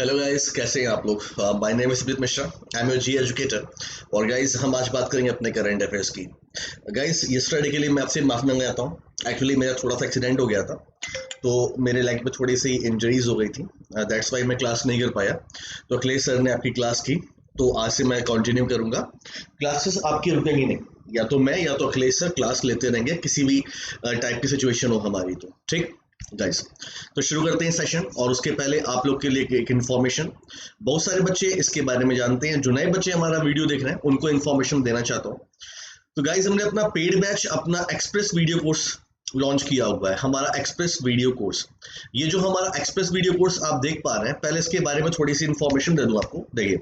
Hello guys, कैसे हैं आप लोग। My name is Subrata Mishra. I am your G educator. और गाइस, हम आज बात करेंगे अपने करंट अफेयर्स की। गाइस, यस्टरडे के लिए मैं आपसे माफ़ी मांगना चाहता हूँ। एक्चुअली मेरा थोड़ा सा एक्सीडेंट हो गया था, तो मेरे लेग में थोड़ी सी इंजरीज हो गई थी। दैट्स वाई मैं क्लास नहीं कर पाया। तो अखिलेश सर ने आपकी क्लास की, तो आज से मैं कंटिन्यू करूँगा। क्लासेस आपकी रुकेंगी नहीं, या तो मैं या तो अखिलेश सर क्लास लेते रहेंगे, किसी भी टाइप की सिचुएशन हो हमारी तो। ठीक गाइस, तो शुरू करते हैं सेशन। और उसके पहले आप लोग के लिए एक इन्फॉर्मेशन। बहुत सारे बच्चे इसके बारे में जानते हैं, जो नए बच्चे हमारा वीडियो देख रहे हैं उनको इन्फॉर्मेशन देना चाहता हूँ। तो गाइस, हमने अपना पेड बैच, अपना एक्सप्रेस वीडियो कोर्स लॉन्च किया हुआ है। हमारा एक्सप्रेस वीडियो कोर्स, ये जो हमारा एक्सप्रेस वीडियो कोर्स आप देख पा रहे हैं, पहले इसके बारे में थोड़ी सी इन्फॉर्मेशन दे दूं आपको। देखिए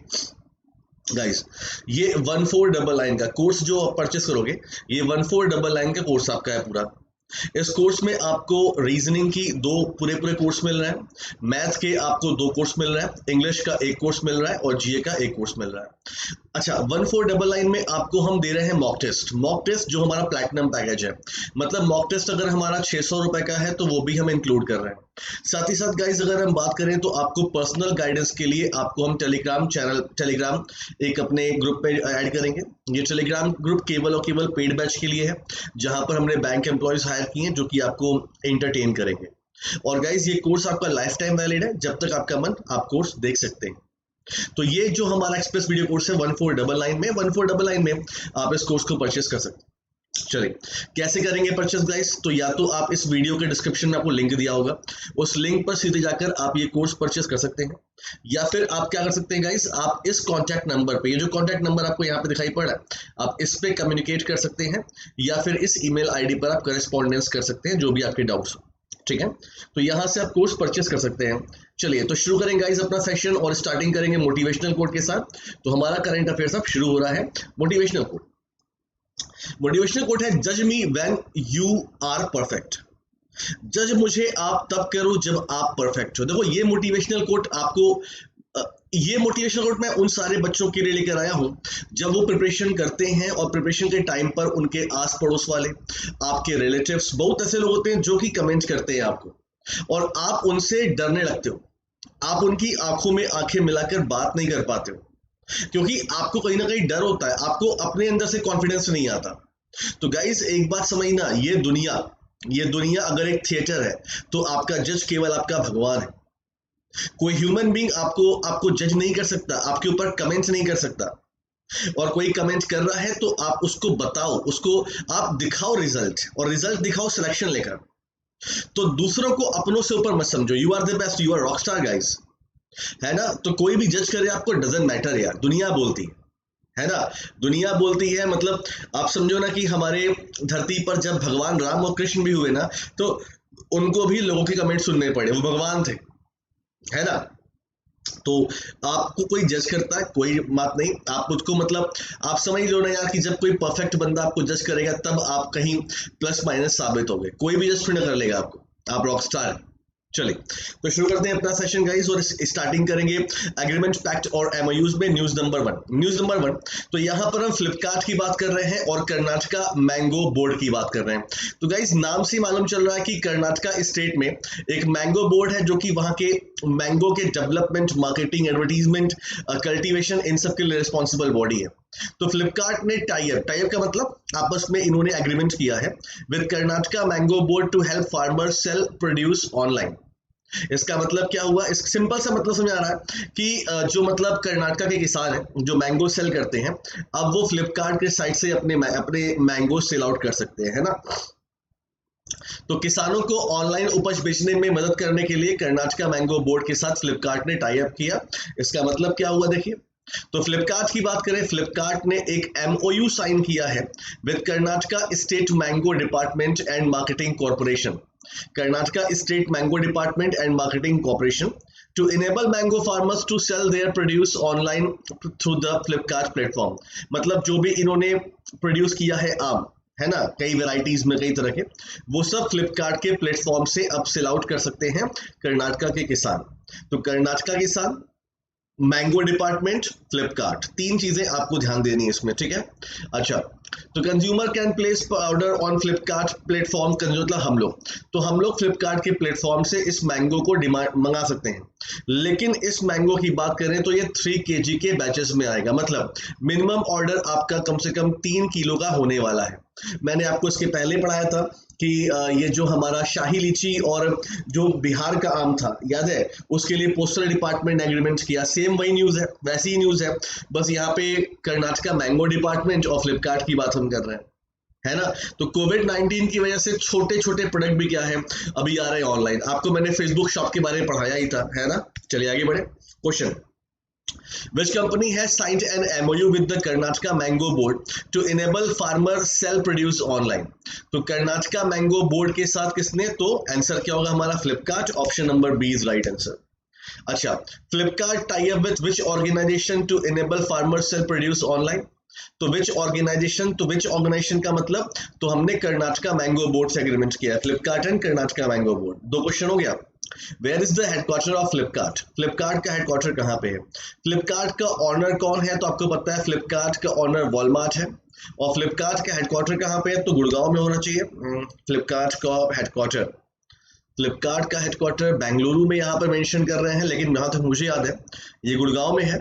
गाइस, ये 1499 का कोर्स जो आप परचेस करोगे, ये 1499 का कोर्स आपका है पूरा। इस कोर्स में आपको रीजनिंग की दो पूरे पूरे कोर्स मिल रहे हैं, मैथ के आपको दो कोर्स मिल रहे हैं, इंग्लिश का एक कोर्स मिल रहा है और जीए का एक कोर्स मिल रहा है। अच्छा, 1499 में आपको हम दे रहे हैं मॉक टेस्ट। मॉक टेस्ट जो हमारा प्लैटिनम पैकेज है, मतलब मॉक टेस्ट अगर हमारा 600 रुपए का है तो वो भी हम इंक्लूड कर रहे हैं। साथ ही साथ गाइज, अगर हम बात करें तो आपको पर्सनल गाइडेंस के लिए आपको हम टेलीग्राम एक अपने ग्रुप पे ऐड करेंगे। ये टेलीग्राम ग्रुप केवल और केवल पेड बैच के लिए है, जहां पर हमने बैंक एम्प्लॉयज हायर किए हैं जो कि आपको एंटरटेन करेंगे। और गाइज, ये कोर्स आपका लाइफ टाइम वैलिड है, जब तक आपका मन आप कोर्स देख सकते हैं। तो ये जो हमारा एक्सप्रेस वीडियो कोर्स है 1499 में आप इस कोर्स को परचेस कर सकते हैं। चलिए, कैसे करेंगे परचेस गाइस। तो या तो आप इस वीडियो के डिस्क्रिप्शन में आपको लिंक दिया होगा, उस लिंक पर सीधे जाकर आप ये कोर्स परचेस कर सकते हैं। या फिर आप क्या कर सकते हैं गाइस, आप इस कॉन्टैक्ट नंबर पे, ये जो कॉन्टैक्ट नंबर आपको यहाँ पे दिखाई पड़ रहा है, आप इस पे कम्युनिकेट कर सकते हैं, या फिर इस ईमेल आईडी पर आप करस्पॉन्डेंस कर सकते हैं, जो भी आपके डाउट्स हो। ठीक है, तो यहाँ से आप कोर्स परचेस कर सकते हैं। चलिए, तो शुरू करेंगे गाइस अपना सेशन, और स्टार्टिंग करेंगे मोटिवेशनल कोट के साथ। तो हमारा करंट अफेयर्स अब शुरू हो रहा है। मोटिवेशनल कोट, मोटिवेशनल कोट है, जज me when you are perfect. जज मुझे आप तब करो जब आप परफेक्ट हो। देखो, ये मोटिवेशनल कोट आपको ये मोटिवेशनल कोट मैं उन सारे बच्चों के लिए लेकर आया हूं जब वो प्रिपरेशन करते हैं, और प्रिपरेशन के टाइम पर उनके आस पड़ोस वाले, आपके रिलेटिव्स, बहुत ऐसे लोग होते हैं जो कि कमेंट करते हैं आपको, और आप उनसे डरने लगते हो। आप उनकी आंखों में आंखें मिलाकर बात नहीं कर पाते हो, क्योंकि आपको कहीं ना कहीं डर होता है, आपको अपने अंदर से कॉन्फिडेंस नहीं आता। तो गाइस, एक बात समझना, ये दुनिया अगर एक थिएटर है, तो आपका जज केवल आपका भगवान है। कोई ह्यूमन बीइंग आपको आपको जज नहीं कर सकता, आपके ऊपर कमेंट नहीं कर सकता। और कोई कमेंट कर रहा है तो आप उसको बताओ, उसको आप दिखाओ रिजल्ट, और रिजल्ट दिखाओ सिलेक्शन लेकर। तो दूसरों को अपनों से ऊपर मत समझो। You are the best, you are rock star guys, है ना। तो कोई भी जज करे आपको, डजंट मैटर यार, दुनिया बोलती है ना। दुनिया बोलती है, मतलब आप समझो ना कि हमारे धरती पर जब भगवान राम और कृष्ण भी हुए ना, तो उनको भी लोगों के कमेंट सुनने पड़े, वो भगवान थे, है ना। तो आपको कोई जज करता है, कोई बात नहीं, आप उसको मतलब आप समझ लो ना यार, कि जब कोई परफेक्ट बंदा आपको जज करेगा, तब आप कहीं प्लस माइनस साबित हो गए। कोई भी जज थोड़ी ना कर लेगा आपको, आप रॉक स्टार हैं। चलिए, तो शुरू करते हैं अपना सेशन गाइस, और स्टार्टिंग करेंगे एग्रीमेंट, पैक्ट और एमओयूज में। News number 1। तो यहाँ पर हम फ्लिपकार्ट की बात कर रहे हैं और कर्नाटका मैंगो बोर्ड की बात कर रहे हैं। तो गाइस, नाम से मालूम चल रहा है कि कर्नाटका स्टेट में एक मैंगो बोर्ड है, जो कि वहाँ के मैंगो के डेवलपमेंट, मार्केटिंग, एडवर्टीजमेंट, कल्टीवेशन, इन सब के लिए रिस्पॉन्सिबल बॉडी है। तो फ्लिपकार्ट ने टाइप का मतलब आपस में इन्होंने एग्रीमेंट किया है with Karnataka mango board to help farmer sell produce online. इसका मतलब क्या हुआ, इस सिंपल सा मतलब समझ आ रहा है कि जो मतलब कर्नाटका के किसान हैं जो मैंगो सेल करते हैं, अब वो फ्लिपकार्ट के साइट से अपने मैंगो सेल आउट कर सकते हैं, है ना। तो किसानों को ऑनलाइन उपज बेचने में मदद करने के लिए कर्नाटका मैंगो बोर्ड के साथ फ्लिपकार्ट ने टाई अप किया। इसका मतलब क्या हुआ, देखिए। तो फ्लिपकार्ट की बात करें, फ्लिपकार्ट ने एक एमओयू साइन किया है with Karnataka state mango department and marketing corporation. Karnataka state mango department and marketing corporation to enable mango farmers to sell their produce online through the Flipkart platform। मतलब जो भी इन्होंने प्रोड्यूस किया है आम, है ना, कई वेराइटीज में, कई तरह के, वो सब फ्लिपकार्ट के प्लेटफॉर्म से अब सेल आउट कर सकते हैं कर्नाटका के किसान। तो कर्नाटका किसान, मैंगो डिपार्टमेंट, फ्लिपकार्ट, तीन चीजें आपको ध्यान देनी है इसमें, ठीक है। अच्छा, तो consumer can place order on Flipkart platform, मतलब हम लोग फ्लिपकार्ट के प्लेटफॉर्म से इस मैंगो को डिमांड मंगा सकते हैं। लेकिन इस मैंगो की बात करें तो ये 3 kg के बैचेस में आएगा, मतलब मिनिमम ऑर्डर आपका कम से कम 3 किलो का होने वाला है। मैंने आपको इसके पहले पढ़ाया था कि ये जो हमारा शाही लीची और जो बिहार का आम था, याद है, उसके लिए पोस्टल डिपार्टमेंट ने एग्रीमेंट किया। सेम वही न्यूज़ है, वैसी ही न्यूज़ है, बस यहाँ पे कर्नाटका मैंगो डिपार्टमेंट और फ्लिपकार्ट की बात हम कर रहे हैं, है ना। तो कोविड-19 की वजह से छोटे छोटे प्रोडक्ट भी क्या है, अभी आ रहे हैं ऑनलाइन। आपको मैंने फेसबुक शॉप के बारे में पढ़ाया ही था, है ना। चलिए आगे बढ़े। Question, which company has signed an MOU with the Karnataka Mango Board to enable farmer self produce online? तो कर्नाटका मैंगो बोर्ड के साथ किसने, तो आंसर क्या होगा हमारा, Flipkart. Option number B is right answer. अच्छा, Flipkart tie up with which organisation to enable farmer self produce online? तो विच ऑर्गेनाइजेशन का मतलब, तो हमने कर्नाटका मैंगो बोर्ड से एग्रीमेंट किया है, Flipkart and Karnataka mango board. 2 question हो गया। Where is the headquarter of Flipkart? Flipkart का हेडक्वार्टर कहाँ पे है? फ्लिपकार्ट का ऑनर कौन है, तो आपको पता है फ्लिपकार्ट का ऑनर वॉलमार्ट है। और फ्लिपकार्ट का हेडक्वार्टर कहाँ पे है, तो गुड़गांव में होना चाहिए। फ्लिपकार्ट का हेडक्वार्टर बेंगलुरु में यहाँ पर मेंशन कर रहे हैं, लेकिन जहाँ तक मुझे याद है ये गुड़गांव में है।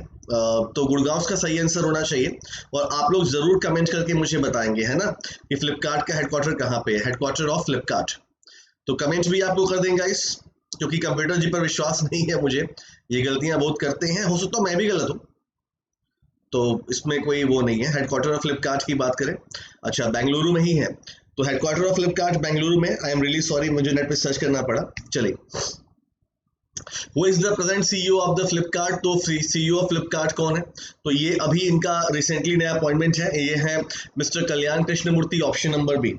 तो गुड़गांव का सही आंसर होना चाहिए। और आप लोग जरूर कमेंट करके मुझे बताएंगे, है ना, कि फ्लिपकार्ट का हेडक्वार्टर कहाँ पे है, हेडक्वार्टर ऑफ फ्लिपकार्ट। तो कमेंट भी आप लोग कर देंगे गाइस, क्योंकि कंप्यूटर जी पर विश्वास नहीं है मुझे, ये गलतियां बहुत करते हैं, हो सकता है मैं भी गलत हूँ, तो इसमें कोई वो नहीं है। हेडक्वार्टर ऑफ फ्लिपकार्ट की बात करें, अच्छा बेंगलुरु में ही है, तो हेडक्वार्टर ऑफ फ्लिपकार्ट बेंगलुरु में। आई एम रियली सॉरी, मुझे नेट पे सर्च करना पड़ा। चलिए, who is the present CEO of the Flipkart? तो सीईओ ऑफ फ्लिपकार्ट कौन है, तो ये अभी इनका रिसेंटली नया अपॉइंटमेंट है, ये है mister Kalyan Krishnamurthy. Option number B,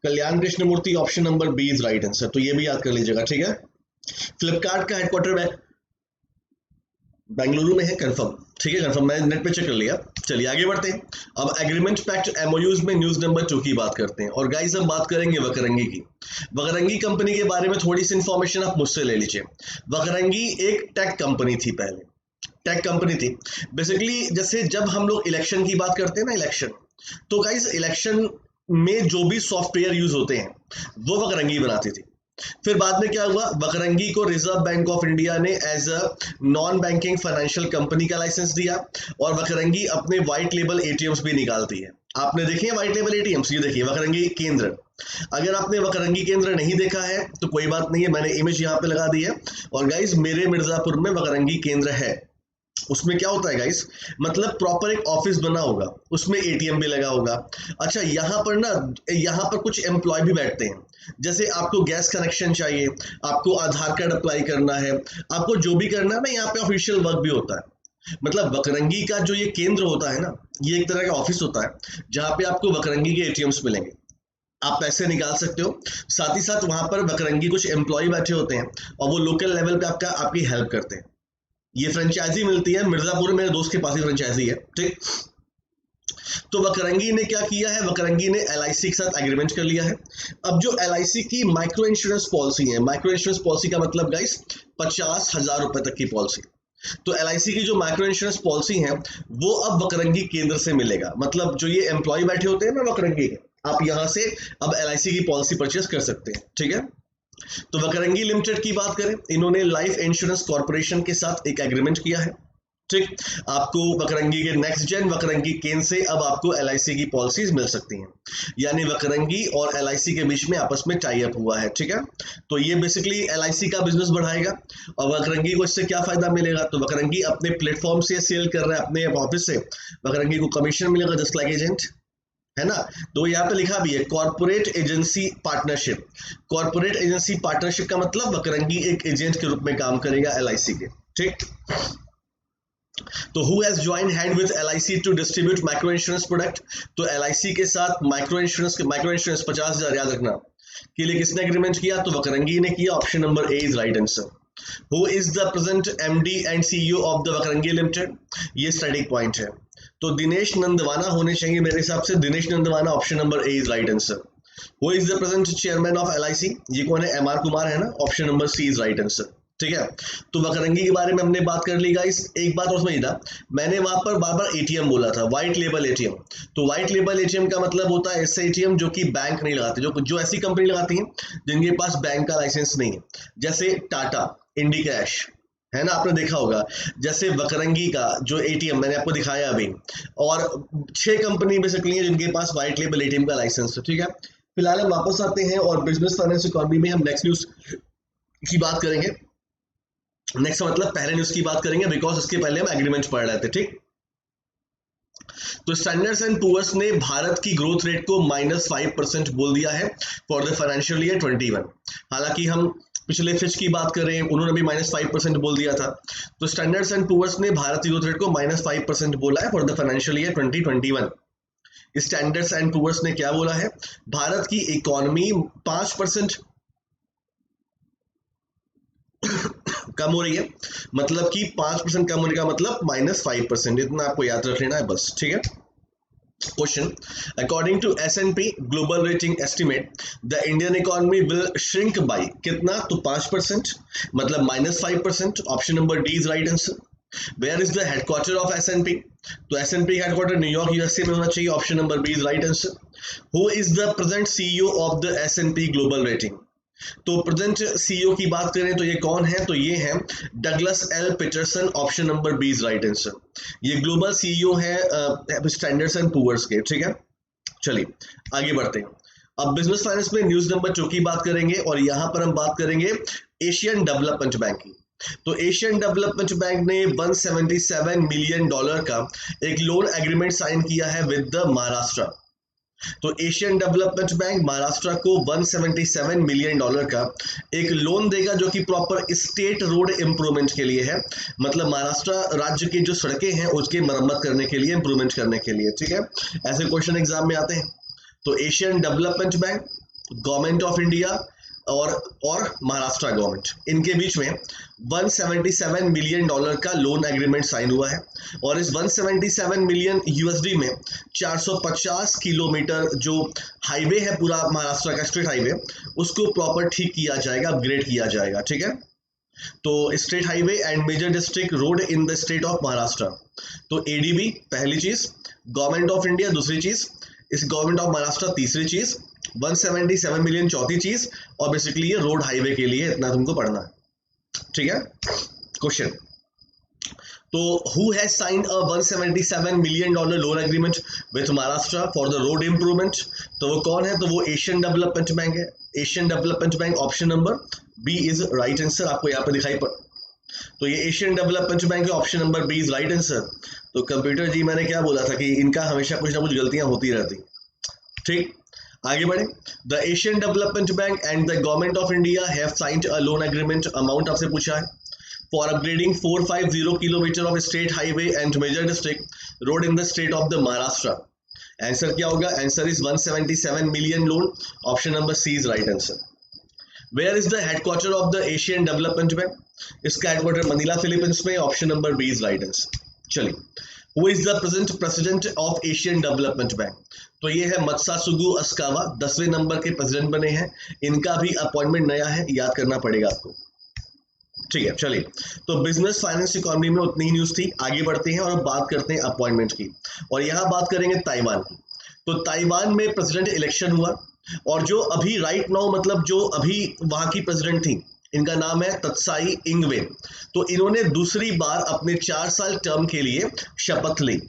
Kalyan Krishnamurthy, option number B is right answer. तो ये भी याद कर लीजिएगा, ठीक है। फ्लिपकार्ट का हेडक्वार्टर में बेंगलुरु में है, कंफर्म, ठीक है, कंफर्म, मैं नेट पे चेक कर लिया। चलिए आगे बढ़ते हैं। अब एग्रीमेंट पैक्ट एमओयूज में न्यूज नंबर 2 की बात करते हैं। और गाइस हम बात करेंगे वकरंगी की। वकरंगी कंपनी के बारे में थोड़ी सी इंफॉर्मेशन आप मुझसे ले लीजिए। वकरंगी एक टेक कंपनी थी, पहले टेक कंपनी थी। बेसिकली जैसे जब हम लोग इलेक्शन की बात करते हैं ना, इलेक्शन, तो गाइस इलेक्शन में जो भी सॉफ्टवेयर यूज होते हैं वो वकरंगी बनाती थी। फिर बाद में क्या हुआ, वकरंगी को रिजर्व बैंक ऑफ इंडिया ने as a non banking financial company का लाइसेंस दिया। और वकरंगी अपने व्हाइट लेबल एटीएम्स भी निकालती है। आपने देखे हैं व्हाइट लेबल एटीएम्स? ये देखिए वकरंगी केंद्र। अगर आपने वकरंगी केंद्र नहीं देखा है तो कोई बात नहीं है, मैंने इमेज यहाँ पे लगा दी है। और गाइज मेरे मिर्जापुर में वकरंगी केंद्र है। उसमें क्या होता है गाइस, मतलब प्रॉपर एक ऑफिस बना होगा, उसमें एटीएम भी लगा होगा। अच्छा, यहाँ पर ना, यहाँ पर कुछ एम्प्लॉय भी बैठते हैं। जैसे आपको गैस कनेक्शन चाहिए, आपको आधार कार्ड अप्लाई करना है, आपको जो भी करना है ना, यहाँ पे ऑफिशियल वर्क भी होता है। मतलब वकरंगी का जो ये केंद्र होता है ना, ये एक तरह का ऑफिस होता है जहाँ पे आपको वकरंगी के एटीएम्स मिलेंगे, आप पैसे निकाल सकते हो। साथ ही साथ वहां पर वकरंगी कुछ एम्प्लॉय बैठे होते हैं और वो लोकल लेवल पे आपकी हेल्प करते हैं। ये फ्रेंचाइजी मिलती है मिर्जापुर में, मेरे दोस्त के पास ही फ्रेंचाइजी है, ठीक। तो वकरंगी ने क्या किया है, वकरंगी ने एलआईसी के साथ एग्रीमेंट कर लिया है। अब जो एलआईसी की माइक्रो इंश्योरेंस पॉलिसी है, माइक्रो इंश्योरेंस पॉलिसी का मतलब गाइस 50,000 रुपए तक की पॉलिसी। तो एलआईसी की जो माइक्रो इंश्योरेंस पॉलिसी है वो अब वकरंगी केंद्र से मिलेगा। मतलब जो ये एम्प्लॉय बैठे होते हैं ना वकरंगी के, आप यहाँ से अब एलआईसी की पॉलिसी परचेस कर सकते हैं, ठीक है। तो वकरंगी लिमिटेड की बात करें, इन्होंने लाइफ इंश्योरेंस कॉर्पोरेशन के साथ एक एग्रीमेंट किया है, ठीक। आपको वकरंगी के नेक्स्ट जेन वकरंगी केंद्र से अब आपको एलआईसी की पॉलिसीज मिल सकती हैं। यानी वकरंगी और एलआईसी के बीच में आपस में टाई अप हुआ है, ठीक है। तो ये बेसिकली एलआईसी का बिजनेस बढ़ाएगा। और वकरंगी को इससे क्या फायदा मिलेगा, तो वकरंगी अपने प्लेटफॉर्म से सेल कर रहा है, अपने ऑफिस से वकरंगी को कमीशन मिलेगा, जस्ट लाइक एजेंट, है ना। तो यहाँ पे लिखा भी है corporate agency partnership. Corporate agency partnership का मतलब वकरंगी एक एजेंट के रूप में काम करेगा एलआईसी के, ठीक। तो who has join hand with LIC to distribute micro insurance product? तो एलआईसी के साथ माइक्रो इंश्योरेंस 50,000 याद रखना के लिए किसने एग्रीमेंट किया, तो वकरंगी ने किया। Option number A is right answer. Who is the present MD and CEO of the Vakrangee limited? ये स्टडी पॉइंट है, तो दिनेश नंदवाना होने चाहिए मेरे हिसाब से, Dinesh Nandwana. Option number A is right answer. Who is the present chairman of LIC? ये कौन है, एमआर कुमार है ना। Option number C is right answer. ठीक है। तो वकरंगी के बारे में हमने बात कर ली गाइस। एक बात और समझना, मैंने वहां पर बार बार एटीएम बोला था, व्हाइट लेबल एटीएम। तो व्हाइट लेबल एटीएम का मतलब होता है ऐसे एटीएम जो कि बैंक नहीं लगाते, जो ऐसी कंपनी लगाती है जिनके पास बैंक का लाइसेंस नहीं है, जैसे टाटा, इंडी कैश, है ना, आपने देखा होगा। जैसे वकरंगी का जो एटीएम मैंने आपको दिखाया अभी, और 6 कंपनी बेसिकली है जिनके पास व्हाइट लेबल एटीएम का लाइसेंस है। ठीक है, फिलहाल हम वापस आते हैं और बिजनेस फाइनेंस इकोनॉमी में हम नेक्स्ट न्यूज की बात करेंगे। नेक्स्ट मतलब पहले न्यूज की बात करेंगे, बिकॉज इसके पहले हम एग्रीमेंट पढ़ रहे थे। ठीक, तो स्टैंडर्ड्स एंड पुअर्स ने भारत की ग्रोथ रेट को -5% बोल दिया है फॉर द फाइनेंशियल ईयर 21। हालांकि हम पिछले फिच की बात करें, उन्होंने भी -5% बोल दिया था। तो स्टैंडर्ड्स एंड पुअर्स ने भारत की ग्रोथ रेट को -5% बोला है for the financial year 2021। Standards and Poor's ने क्या बोला है, भारत की इकोनॉमी 5% कम हो रही है, मतलब कि 5% कम होने का मतलब -5%, इतना आपको याद रख लेना है बस। ठीक है, question, according to S&P global rating estimate the Indian economy will shrink by कितना, तो 5%, मतलब -5%। Option number D is right answer. Where is the headquarter of S&P, तो S&P हेडक्वार्टर न्यूयॉर्क यूएसए में होना चाहिए। Option number B is right answer. Who is the present CEO of the S&P global rating, तो present CEO की बात करें तो ये कौन है, तो ये है Douglas L Peterson. Option number B is right answer. ये ग्लोबल CEO है स्टैंडर्ड्स एंड पुअर्स के। ठीक है, चलिए आगे बढ़ते हैं। अब बिजनेस फाइनेंस में न्यूज नंबर 2 की बात करेंगे और यहां पर हम बात करेंगे एशियन डेवलपमेंट बैंक की। तो एशियन डेवलपमेंट बैंक ने $177 मिलियन का एक लोन एग्रीमेंट साइन किया है विद द महाराष्ट्र। तो एशियन डेवलपमेंट बैंक महाराष्ट्र को $177 मिलियन का एक लोन देगा जो कि प्रॉपर स्टेट रोड इंप्रूवमेंट के लिए है, मतलब महाराष्ट्र राज्य की जो सड़कें हैं उसकी मरम्मत करने के लिए, इंप्रूवमेंट करने के लिए। ठीक है, ऐसे क्वेश्चन एग्जाम में आते हैं। तो Asian Development bank, government of India और महाराष्ट्र गवर्नमेंट, इनके बीच में $177 मिलियन का लोन एग्रीमेंट साइन हुआ है। और इस 177 मिलियन USD में 450 किलोमीटर जो हाईवे है पूरा महाराष्ट्र का स्टेट हाईवे, उसको प्रॉपर ठीक किया जाएगा, अपग्रेड किया जाएगा। ठीक है, तो state highway and major district road in the state of Maharashtra, तो ADB पहली चीज, गवर्नमेंट ऑफ इंडिया दूसरी चीज, इस गवर्नमेंट ऑफ महाराष्ट्र तीसरी चीज, 177 मिलियन चौथी चीज, और बेसिकली ये रोड हाईवे के लिए इतना तुमको पढ़ना है। ठीक है, क्वेश्चन, तो who has signed a 177 million loan agreement with Maharashtra for the road improvement, तो वो कौन है, तो वो एशियन डेवलपमेंट बैंक है। Asian Development Bank, option number B is right answer, आपको यहाँ पे दिखाई पड़, तो ये एशियन डेवलपमेंट बैंक है, option number B is right answer. तो कंप्यूटर जी मैंने क्या बोला था कि इनका हमेशा कुछ ना कुछ गलतियां होती रहती। ठीक, आगे बढ़े। The Asian Development Bank and the government of India have signed a loan agreement, amount आपसे पूछा है, for upgrading 450 kilometre of state highway and major district road in the state of the Maharashtra. Answer क्या होगा, answer is 177 million loan, option number C is right answer. Where is the headquarter of the Asian Development Bank, इसका headquarter Manila Philippines में, option number B is right answer. चलिए, who is the present president of Asian Development Bank, तो ये है मत्सासुगु अस्कावा, 10वें number के president बने हैं। इनका भी अपॉइंटमेंट नया है, याद करना पड़ेगा आपको। ठीक है, चलिए, तो बिजनेस फाइनेंस इकोनॉमी में उतनी ही न्यूज थी। आगे बढ़ते हैं और अब बात करते हैं अपॉइंटमेंट की, और यहाँ बात करेंगे ताइवान की। तो ताइवान में प्रेसिडेंट इलेक्शन हुआ, और जो अभी राइट नाउ मतलब जो अभी वहां की प्रेसिडेंट थी, इनका नाम है तत्साई इंगवे। तो इन्होंने दूसरी बार अपने 4 साल टर्म के लिए शपथ ली,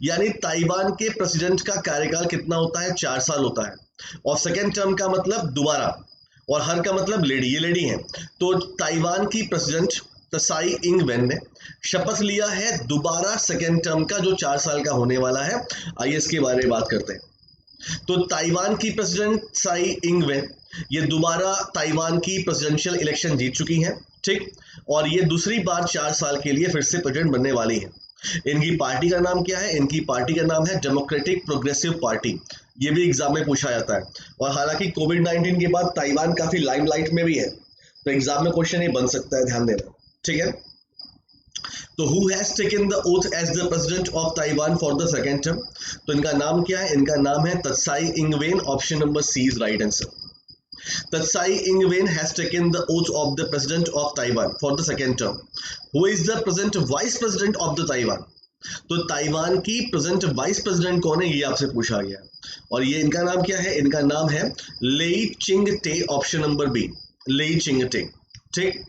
यानी ताइवान के प्रेसिडेंट का कार्यकाल कितना होता है, 4 साल होता है, और सेकेंड टर्म का मतलब दोबारा, और हर का मतलब लेडी, ये लेडी है। तो ताइवान की प्रेसिडेंट तसाई इंग-वेन ने शपथ लिया है दोबारा सेकेंड टर्म का, जो 4 साल का होने वाला है। आइए इसके बारे में बात करते हैं। तो ताइवान की प्रेसिडेंट त्साई इंग-वेन ये दोबारा ताइवान की प्रेसिडेंशियल इलेक्शन जीत चुकी हैं। ठीक, और ये दूसरी बार 4 साल के लिए फिर से प्रेसिडेंट बनने वाली है। इनकी पार्टी का नाम क्या है, इनकी पार्टी का नाम है डेमोक्रेटिक प्रोग्रेसिव पार्टी। ये भी एग्जाम में पूछा जाता है, और हालांकि कोविड-19 के बाद ताइवान काफी लाइमलाइट में भी है, तो एग्जाम में क्वेश्चन ये बन सकता है, ध्यान देना। ठीक है, तो who has taken the oath as the president of Taiwan for the second term, तो इनका नाम क्या है, इनका नाम है Tsai Ing wen, option number C is right answer. Tsai Ing-wen has taken the oath of the president of Taiwan for the second term. Who is the present vice president of the Taiwan? तो Taiwan की present vice president कौन है, ये आपसे पूछा गया और ये इनका नाम क्या है, इनका नाम है लेई चिंग टे, ऑप्शन नंबर बी, लेई चिंग टे। ठीक।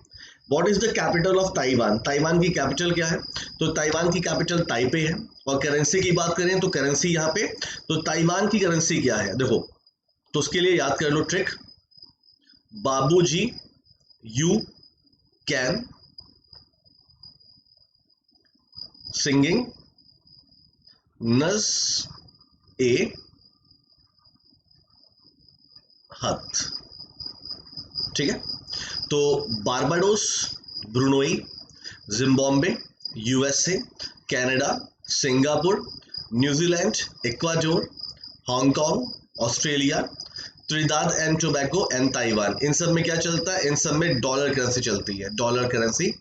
What is the capital of Taiwan? Taiwan की कैपिटल क्या है? तो ताइवान की कैपिटल ताइपे है। और करेंसी की बात करें तो करेंसी यहाँ पे, तो ताइवान की करेंसी क्या है देखो, तो उसके लिए याद कर लो ट्रिक, बाबूजी यू कैन सिंगिंग नस ए हथ। ठीक है, तो Barbados, Brunei, Zimbabwe, USA, Canada, Singapore, New Zealand, Ecuador, Hong Kong, Australia, Trinidad and Tobago and Taiwan. इन सब में क्या चलता है? इन सब में डॉलर करेंसी चलती है, डॉलर करेंसी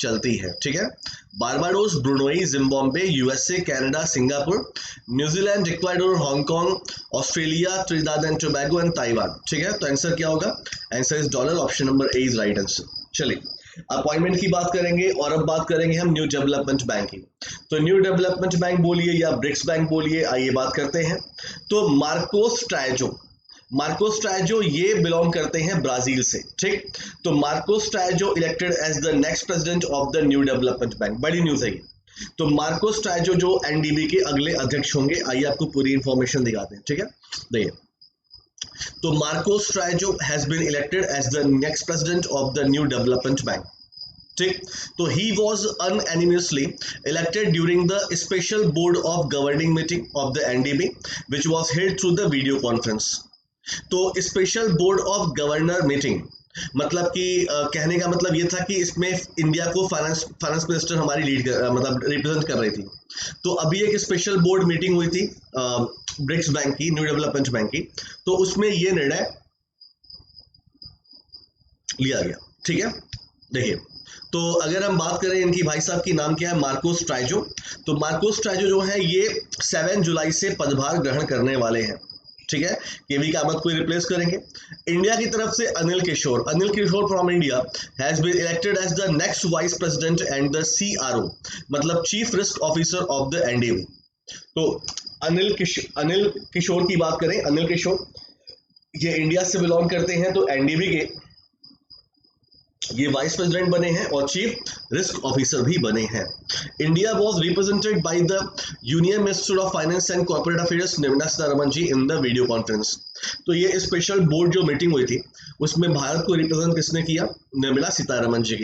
चलती है। ठीक है, Barbados, Brunei, Zimbabwe, USA, Canada, Singapore, New Zealand, Ecuador, Hong Kong, Australia, Trinidad and Tobago and Taiwan. ठीक है, तो आंसर क्या होगा? Answer is dollar, option number A is right answer. चलिए अपॉइंटमेंट की बात करेंगे और अब बात करेंगे हम न्यू डेवलपमेंट बैंक की। तो न्यू डेवलपमेंट बैंक बोलिए या ब्रिक्स बैंक बोलिए, आइए बात करते हैं। तो मार्कोस ट्रायजो ये बिलोंग करते हैं ब्राजील से। ठीक, तो Marcos Troyjo elected as the next president of the New Development Bank. बड़ी न्यूज है ये। तो मार्कोस ट्रायजो जो एनडीबी के अगले अध्यक्ष होंगे, आइए आपको पूरी इंफॉर्मेशन दिखाते हैं। ठीक है, देखिए, तो Marcos Troyjo has been elected as the next president of the New Development Bank. ठीक, तो he was unanimously elected during the special board of governing meeting of the NDB which was held through the video conference. तो special board of governor meeting मतलब कि कहने का मतलब ये था कि इसमें इंडिया को फाइनेंस मिनिस्टर हमारी लीड मतलब रिप्रेजेंट कर रही थी। तो अभी एक स्पेशल बोर्ड मीटिंग हुई थी ब्रिक्स बैंक की, न्यू डेवलपमेंट बैंक की, तो उसमें ये निर्णय लिया गया। ठीक है, देखिए, तो अगर हम बात करें इनकी भाई साहब की नाम क्या है, मार्कोस ट्रायजो। तो मार्कोस ट्रायजो जो है ये 7 जुलाई से पदभार ग्रहण करने वाले हैं। ठीक है, केवी कामत को रिप्लेस करेंगे। इंडिया की तरफ से Anil Kishore from India has been elected as the next vice president and the CRO मतलब chief risk officer of the NDB. तो अनिल किशोर की बात करें, अनिल किशोर ये इंडिया से बिलोंग करते हैं, तो एनडीबी के ये वाइस प्रेसिडेंट बने हैं और चीफ रिस्क ऑफिसर भी बने हैं। India was represented by the union minister of finance and corporate affairs Nirmala Sitharaman ji in the video conference. तो ये स्पेशल बोर्ड जो मीटिंग हुई थी उसमें भारत को रिप्रेजेंट किसने किया? निर्मला सीतारमण जी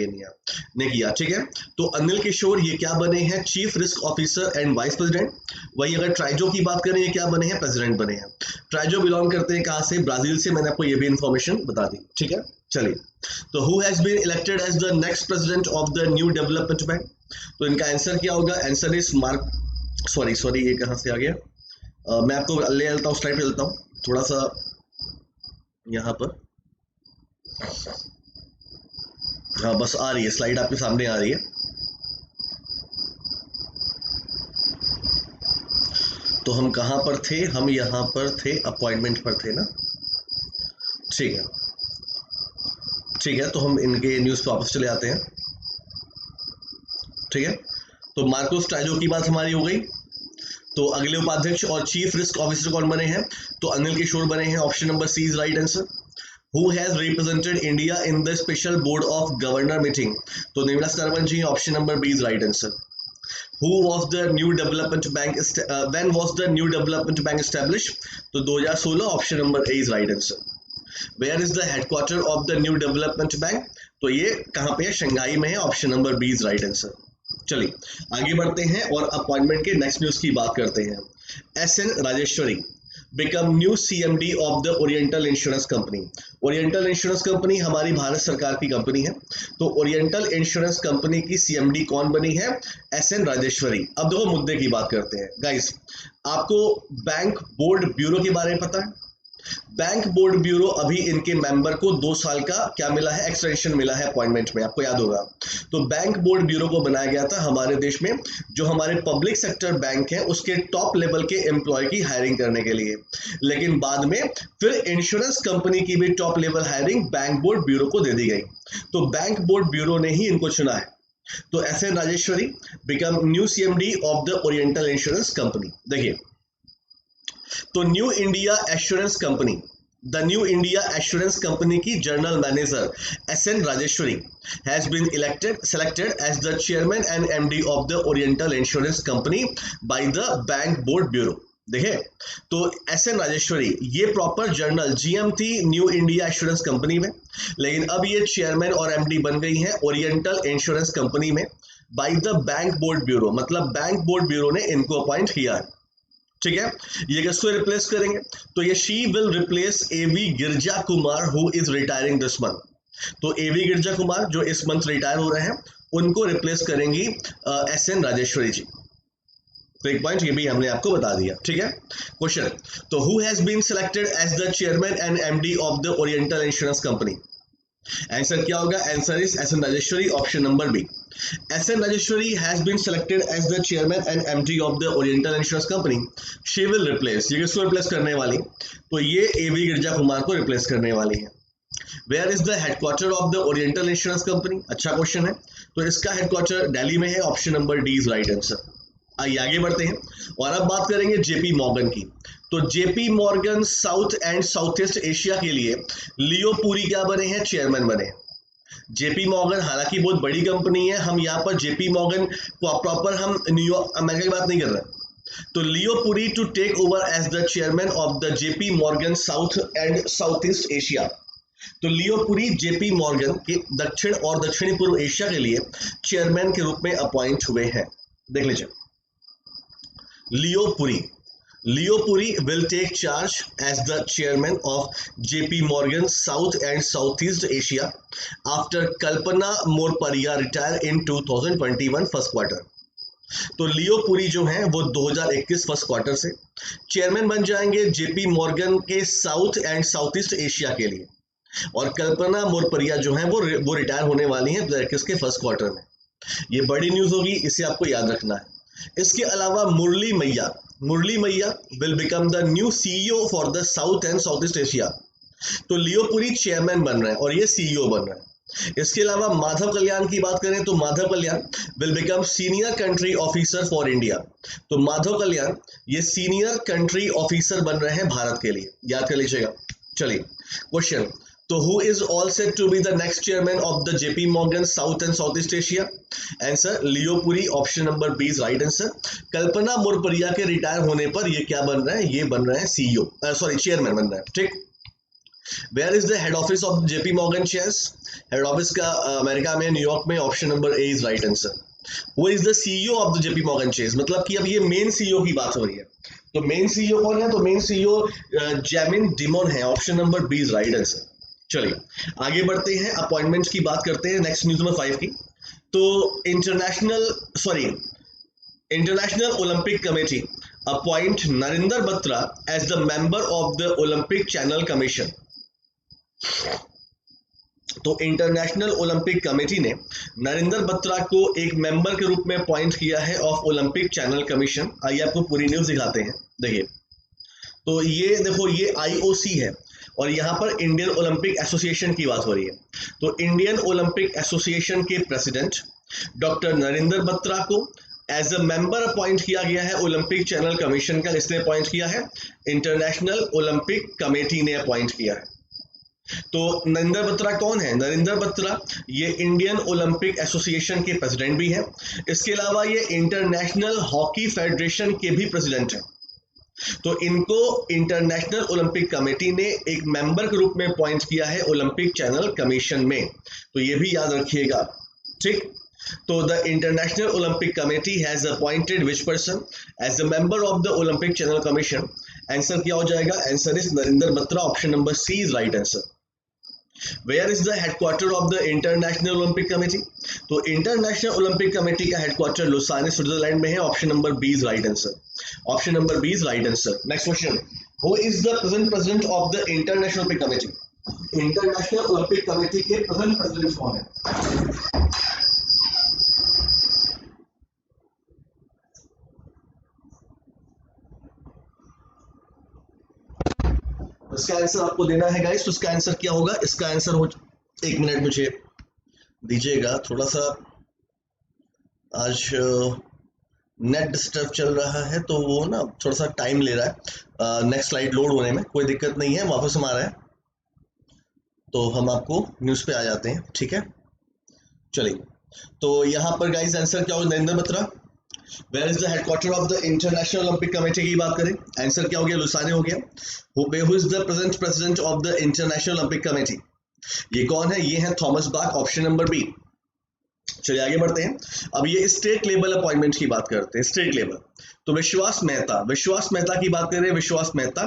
ने किया। ठीक है, तो अनिल किशोर ये क्या बने हैं? Chief risk officer and vice president. वही अगर ट्रायजो की बात करें, ये क्या बने हैं? प्रेसिडेंट बने हैं। ट्रायजो बिलोंग करते हैं कहाँ से? ब्राजील से। मैंने आपको ये भी इंफॉर्मेशन बता दी। ठीक है, चलिए, तो who has been elected as the next president of the New Development Bank? तो इनका आंसर क्या होगा? आंसर इज सॉरी ये कहाँ से आ गया? मैं आपको ले लेता हूँ, स्लाइड पे लेता हूँ थोड़ा सा यहाँ पर। हाँ, बस आ रही है स्लाइड, आपके सामने आ रही है। तो हम कहाँ पर थे? हम यहाँ पर थे, अपॉइंटमेंट पर थे ना। ठीक है, तो हम इनके न्यूज़ पे वापस चले आते हैं। ठीक है, तो मार्कोस ट्रायजो की बात हमारी हो गई। तो अगले उपाध्यक्ष और चीफ रिस्क ऑफिसर कौन बने हैं? तो अनिल किशोर बने हैं। Option number C is right answer. Who has represented India in the special board of governor meeting? तो Nirmala Sitharaman ji. Option number B is right answer. Who was the new development bank? When was the new development bank established? तो 2016। Option number A is right answer. Where is the headquarter of the new development bank? तो ये कहाँ पे है? Shanghai में है। Option number B is right answer. चलिए आगे बढ़ते हैं और अपॉइंटमेंट के नेक्स्ट न्यूज की बात करते हैं। SN Rajeshwari become new CMD of the Oriental Insurance Company. Oriental Insurance Company हमारी भारत सरकार की कंपनी है। तो ओरिएंटल इंश्योरेंस कंपनी की सीएमडी कौन बनी है? एसएन राजेश्वरी। अब देखो मुद्दे की बात करते हैं गाइस। आपको बैंक बोर्ड ब्यूरो के बारे में पता है? बैंक बोर्ड ब्यूरो अभी इनके मेंबर को 2 साल का क्या मिला है, एक्सटेंशन मिला है अपॉइंटमेंट में, आपको याद होगा। तो बैंक बोर्ड ब्यूरो को बनाया गया था हमारे देश में जो हमारे पब्लिक सेक्टर बैंक है उसके टॉप लेवल के एम्प्लॉय की हायरिंग करने के लिए। लेकिन बाद में फिर इंश्योरेंस कंपनी की भी top level hiring bank board bureau को दे दी गई, तो बैंक बोर्ड ब्यूरो ने ही इनको चुना है। तो S N. Rajeshwari become new CMD of the Oriental Insurance Company. देखिए, तो New India Assurance Company, the New India Assurance Company की general manager S N. Rajeshwari has been selected as the chairman and MD of the Oriental Insurance Company by the bank board bureau. देखिए, तो S N. Rajeshwari ये proper general GM थी New India Assurance Company में, लेकिन अब ये chairman और MD बन गई हैं ओरिएंटल इंश्योरेंस कंपनी में bye the bank board bureau, मतलब बैंक बोर्ड ब्यूरो ने इनको अपॉइंट किया है। ठीक है, ये किसको रिप्लेस करेंगे, तो ये she will replace AV Girja Kumar who is retiring this month. तो AV गिरजा कुमार जो इस मंथ रिटायर हो रहे हैं उनको रिप्लेस करेंगी S.N. राजेश्वरी जी। तो एक पॉइंट ये भी हमने आपको बता दिया। ठीक है, क्वेश्चन, तो who has been selected as the chairman and MD of the Oriental Insurance Company. Answer क्या होगा, answer is S.N. Rajeshwari, option number B. S.N. Rajeshwari has been selected as the chairman and MD of the Oriental Insurance Company. She will replace, ये किसको replace करने वाली, तो ये AV Girja Kumar को replace करने वाली है। Where is the headquarter of the Oriental Insurance Company? अच्छा क्वेश्चन है, तो इसका हेडक्वार्टर दिल्ली में है, option number D is right answer. आइए आगे बढ़ते हैं और अब बात करेंगे JP मॉर्गन की। तो JP Morgan South and South East Asia के लिए लियो पुरी क्या बने हैं, चेयरमैन बने हैं। JP मॉर्गन हालांकि बहुत बड़ी कंपनी है, हम यहाँ पर JP मॉर्गन प्रॉपर हम न्यूयॉर्क अमेरिका की बात नहीं कर रहे। तो Leo Puri to take over as the chairman of the JP Morgan South and South East Asia. तो लियो पुरी JP मॉर्गन के दक्षिण और दक्षिणी पूर्व एशिया के लिए चेयरमैन के रूप में अपॉइंट हुए हैं। देख लीजिए, लियो Puri will take charge as the chairman of JP Morgan South and Southeast Asia after Kalpana Morparia retire in 2021 first quarter. तो लियो पुरी जो हैं वो 2021 फर्स्ट क्वार्टर से चेयरमैन बन जाएंगे JP मॉर्गन के south and South East Asia के लिए, और कल्पना मोरपरिया जो हैं वो रिटायर होने वाली हैं 2021 के फर्स्ट क्वार्टर में। ये बड़ी न्यूज होगी, इसे आपको याद रखना है। इसके अलावा मुरली मैया will become the new CEO for the south and South East Asia. तो लियो पुरी चेयरमैन बन रहे हैं और ये CEO बन रहे हैं। इसके अलावा माधव कल्याण की बात करें तो Madhav Kalyan will become senior country officer for India. तो माधव कल्याण ये सीनियर कंट्री ऑफिसर बन रहे हैं भारत के लिए, याद कर लीजिएगा। चलिए क्वेश्चन, तो who is all set to be the next chairman of the JP Morgan South and South East Asia. Answer Leo Puri, option number B is right answer. Kalpana Morparia के रिटायर होने पर ये क्या बन रहे हैं, ये बन रहे हैं चेयरमैन बन रहे हैं। ठीक, where is the head office of JP Morgan Chase. Head office का अमेरिका में, न्यूयॉर्क में, option number A is right answer. वो is the CEO of the JP Morgan Chase, मतलब कि अब ये मेन CEO की बात हो रही है। तो मेन CEO कौन है, तो मेन CEO जैमिन डिमोन है, option number B is right answer. चलिए आगे बढ़ते हैं, अपॉइंटमेंट्स की बात करते हैं। नेक्स्ट न्यूज नंबर 5 की, तो International Olympic Committee appoint Narendra Batra as the member of the Olympic Channel Commission. तो इंटरनेशनल ओलंपिक कमेटी ने नरेंद्र बत्रा को एक मेंबर के रूप में अपॉइंट किया है ऑफ ओलंपिक चैनल कमीशन। आइए आपको पूरी न्यूज दिखाते हैं। देखिए, तो ये देखो, ये IOC है और यहाँ पर इंडियन ओलंपिक एसोसिएशन की बात हो रही है। तो इंडियन ओलंपिक एसोसिएशन के प्रेसिडेंट डॉक्टर नरेंद्र बत्रा को एज अ मेंबर अपॉइंट किया गया है ओलंपिक चैनल कमीशन का। इसने अपॉइंट किया है, इंटरनेशनल ओलंपिक कमेटी ने अपॉइंट किया है। तो नरेंद्र बत्रा कौन है, नरेंद्र बत्रा ये इंडियन ओलंपिक एसोसिएशन के प्रेसिडेंट भी हैं। इसके अलावा ये इंटरनेशनल हॉकी फेडरेशन के भी प्रेसिडेंट हैं। तो इनको इंटरनेशनल ओलंपिक कमेटी ने एक मेंबर के रूप में अपॉइंट किया है ओलंपिक चैनल कमीशन में, तो ये भी याद रखिएगा। ठीक, तो the International Olympic Committee has appointed which person as the member of the Olympic Channel Commission. Answer क्या हो जाएगा, answer is Narendra Batra, option number C is right answer. Where is the headquarter of the International Olympic Committee. तो International Olympic Committee का headquarter Lausanne Switzerland में है, option number B is right answer. Option number B is right answer. Next question, who is the present president of the International Olympic committee? International Olympic committee के present president कौन है? इसका answer आपको देना है guys. तो इसका answer क्या होगा? इसका आंसर हो, एक मिनट मुझे दीजिएगा, थोड़ा सा आज नेट डिस्टर्ब चल रहा है तो वो ना थोड़ा सा टाइम ले रहा है नेक्स्ट स्लाइड लोड होने में। कोई दिक्कत नहीं है, वापस हम आ रहे हैं तो हम आपको न्यूज़ पे आ जाते हैं, ठीक है। चलिए, तो यहाँ पर गाइस आंसर क्या होगा? Narendra Batra. Where is the headquarter of the International Olympic Committee की बात करें, आंसर क्या हो गया? लुसाने हो गया। Who is the present president of the International Olympic committee? ये कौन है? ये है Thomas Bach, option number B. चलिए आगे बढ़ते हैं। अब ये स्टेट लेवल अपॉइंटमेंट की बात करते हैं, स्टेट लेवल। तो विश्वास मेहता, विश्वास मेहता की बात करें, Vishwas Mehta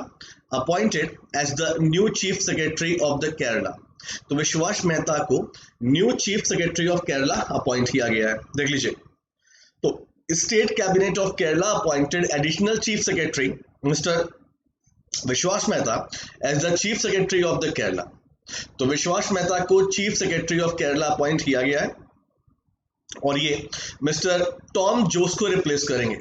appointed as the new chief secretary of the Kerala. तो विश्वास मेहता को new chief secretary of Kerala appoint किया गया है। देख लीजिए, तो state cabinet of Kerala appointed additional chief secretary mister Vishwas Mehta as the chief secretary of the Kerala. तो विश्वास मेहता को chief secretary of Kerala appoint किया गया है और ये मिस्टर टॉम जोस को रिप्लेस करेंगे।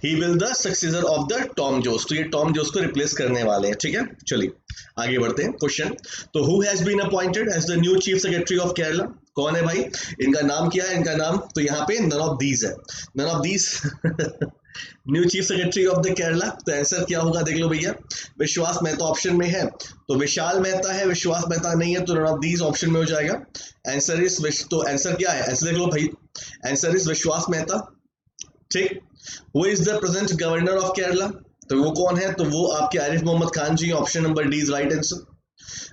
He will the successor of the Tom Jose. तो ये टॉम जोस को रिप्लेस करने वाले हैं, ठीक है। चलिए आगे बढ़ते हैं। क्वेश्चन, तो who has been appointed as the new chief secretary of Kerala? कौन है भाई? इनका नाम क्या है? इनका नाम तो यहाँ पे नन ऑफ दीज है, none of these new chief secretary of the Kerala. तो आंसर क्या होगा? देख लो भैया, विश्वास मेहता ऑप्शन में है तो विशाल मेहता है, विश्वास मेहता नहीं है तो नन ऑफ दीज ऑप्शन में हो जाएगा। आंसर इज तो आंसर क्या है? आंसर देख लो भाई, आंसर इज विश्वास मेहता, ठीक। Who is the present governor of Kerala? तो वो कौन है? तो वो आपके Arif Mohammad Khan ji, option number D is right answer.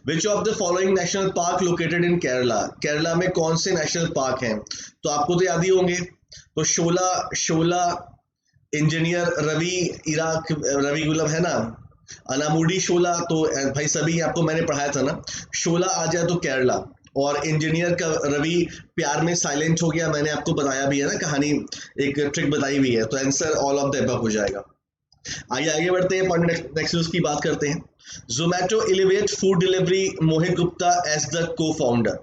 Which of the following national park located in Kerala? Kerala में कौन से नेशनल पार्क हैं? तो आपको तो याद ही होंगे। तो शोला इंजीनियर रवि इराक रवि गुलम है ना, अनामुडी शोला, तो भाई सभी आपको मैंने पढ़ाया था ना। शोला आ जाए तो केरला, और इंजीनियर का रवि प्यार में साइलेंट हो गया, मैंने आपको बताया भी है ना, कहानी एक ट्रिक बताई हुई है। तो answer all of the above हो जाएगा। आगे बढ़ते हैं, पॉइंट नेक्स्ट न्यूज की बात करते हैं। Zomato elevate food delivery Mohit Gupta as the co founder.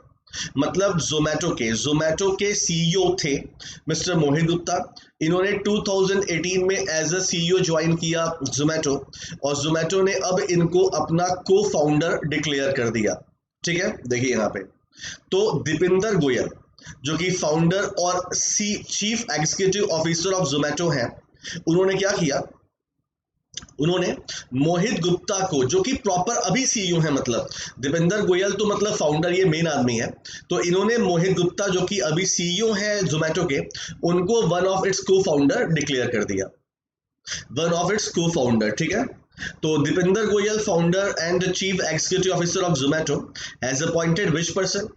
मतलब जोमैटो के सीईओ थे मिस्टर मोहित गुप्ता। इन्होंने 2018 में एज अ सीईओ ज्वाइन किया जोमैटो, और जोमैटो ने अब इनको अपना को फाउंडर डिक्लेयर कर दिया, ठीक है। देखिए यहाँ पे तो दीपिंदर गोयल जो कि फाउंडर और chief executive officer of Zomato हैं, उन्होंने क्या किया? उन्होंने मोहित गुप्ता को, जो कि प्रॉपर अभी सीईओ है, मतलब दीपेंद्र गोयल तो मतलब फाउंडर, ये मेन आदमी है, तो इन्होंने मोहित गुप्ता जो कि अभी सीईओ है जोमैटो के, उनको वन ऑफ इट्स को फाउंडर डिक्लेयर कर दिया, वन ऑफ इट्स को फाउंडर, ठीक है। तो Deepinder Goyal founder and chief executive officer of Zomato has appointed which person?